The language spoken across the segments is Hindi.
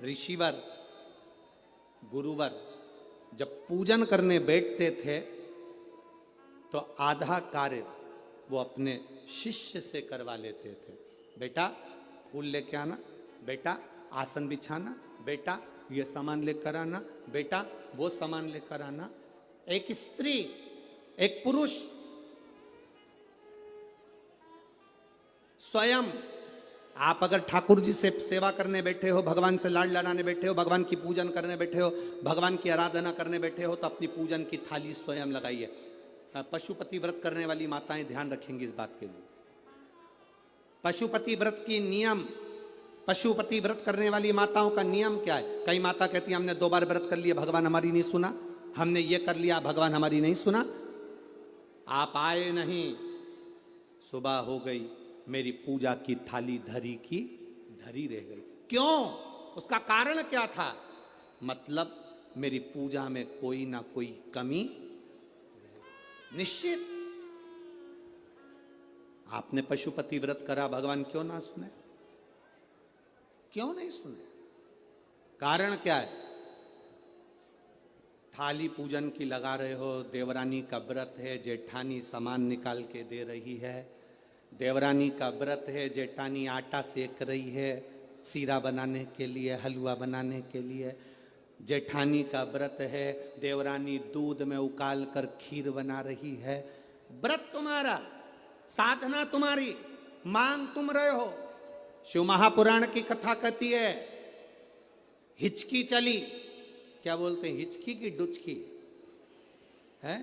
ऋषिवर गुरुवर जब पूजन करने बैठते थे तो आधा कार्य वो अपने शिष्य से करवा लेते थे। बेटा फूल लेके आना, बेटा आसन बिछाना, बेटा ये सामान लेकर आना, बेटा वो सामान लेकर आना। एक स्त्री एक पुरुष स्वयं, आप अगर ठाकुर जी से सेवा करने बैठे हो, भगवान से लाड लड़ाने बैठे हो, भगवान की पूजन करने बैठे हो, भगवान की आराधना करने बैठे हो, तो अपनी पूजन की थाली स्वयं लगाइए। पशुपति व्रत करने वाली माताएं ध्यान रखेंगी इस बात के लिए। पशुपति व्रत की नियम, पशुपति व्रत करने वाली माताओं का नियम क्या है? कई माता कहती है हमने 2 बार व्रत कर लिया, भगवान हमारी नहीं सुना, हमने ये कर लिया, भगवान हमारी नहीं सुना। आप आए नहीं, सुबह हो गई, मेरी पूजा की थाली धरी की धरी रह गई। क्यों? उसका कारण क्या था? मतलब मेरी पूजा में कोई ना कोई कमी निश्चित। आपने पशुपति व्रत करा, भगवान क्यों ना सुने? क्यों नहीं सुने? कारण क्या है? थाली पूजन की लगा रहे हो, देवरानी का व्रत है, जेठानी सामान निकाल के दे रही है, देवरानी का व्रत है, जेठानी आटा सेक रही है सीरा बनाने के लिए, हलवा बनाने के लिए, जेठानी का व्रत है, देवरानी दूध में उकाल कर खीर बना रही है। व्रत तुम्हारा, साधना तुम्हारी, मांग तुम रहे हो। शिव महापुराण की कथा कहती है हिचकी चली, क्या बोलते हैं, हिचकी की डुचकी है,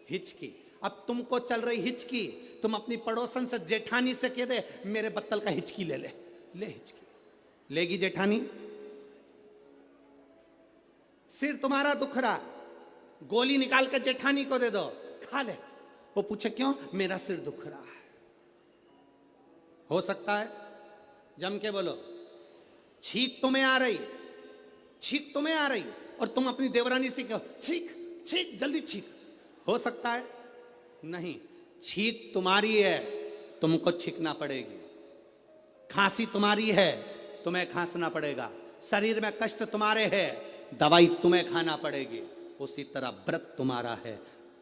हिचकी। अब तुमको चल रही हिचकी, तुम अपनी पड़ोसन से जेठानी से कह दे मेरे बत्तल का हिचकी ले ले, ले हिचकी लेगी जेठानी? सिर तुम्हारा दुख रहा, गोली निकाल के जेठानी को दे दो, खा ले, वो पूछे क्यों? मेरा सिर दुख रहा है। हो सकता है? जम के बोलो। छींक तुम्हें आ रही, छींक तुम्हें आ रही और तुम अपनी देवरानी से कहो छींक छींक जल्दी छींक, हो सकता है? नहीं, छींक तुम्हारी है, तुमको छींकना पड़ेगी। खांसी तुम्हारी है, तुम्हें खांसना पड़ेगा। शरीर में कष्ट तुम्हारे है, दवाई तुम्हें खाना पड़ेगी। उसी तरह व्रत तुम्हारा है,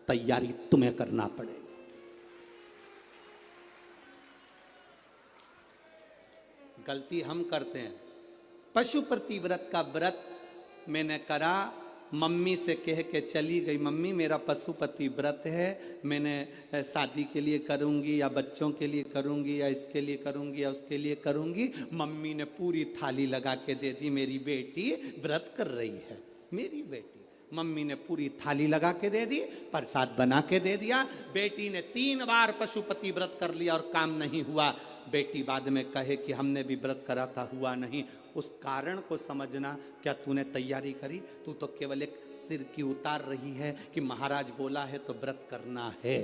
तैयारी तुम्हें करना पड़ेगी। गलती हम करते हैं। पशुपति व्रत का व्रत मैंने करा, मम्मी से कह के चली गई, मम्मी मेरा पशुपति व्रत है, मैंने शादी के लिए करूंगी या बच्चों के लिए करूंगी या इसके लिए करूंगी या उसके लिए करूंगी। मम्मी ने पूरी थाली लगा के दे दी, मेरी बेटी व्रत कर रही है, मेरी बेटी। मम्मी ने पूरी थाली लगा के दे दी, प्रसाद बना के दे दिया। बेटी ने 3 बार पशुपति व्रत कर लिया और काम नहीं हुआ। बेटी बाद में कहे कि हमने भी व्रत करा था, हुआ नहीं। उस कारण को समझना। क्या तूने तैयारी करी? तू तो केवल एक सिर की उतार रही है कि महाराज बोला है तो व्रत करना है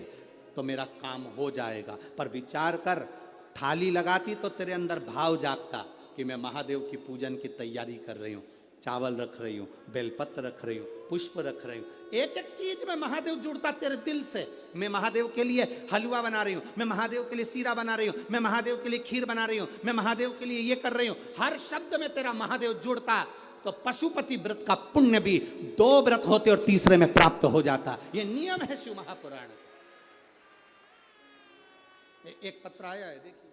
तो मेरा काम हो जाएगा। पर विचार कर, थाली लगाती तो तेरे अंदर भाव जागता कि मैं महादेव की पूजन की तैयारी कर रही हूँ, चावल रख रही हूँ, बेलपत्र रख रही हूँ, पुष्प रख रही हूँ, एक एक चीज में महादेव जुड़ता तेरे दिल से। मैं महादेव के लिए हलवा बना रही हूँ, मैं महादेव के लिए सीरा बना रही हूँ, मैं महादेव के लिए खीर बना रही हूँ, मैं महादेव के लिए ये कर रही हूँ। हर शब्द में तेरा महादेव जुड़ता तो पशुपति व्रत का पुण्य भी 2 व्रत होते और तीसरे में प्राप्त हो जाता। ये नियम है शिव महापुराण। एक पत्र आया है, देखिए।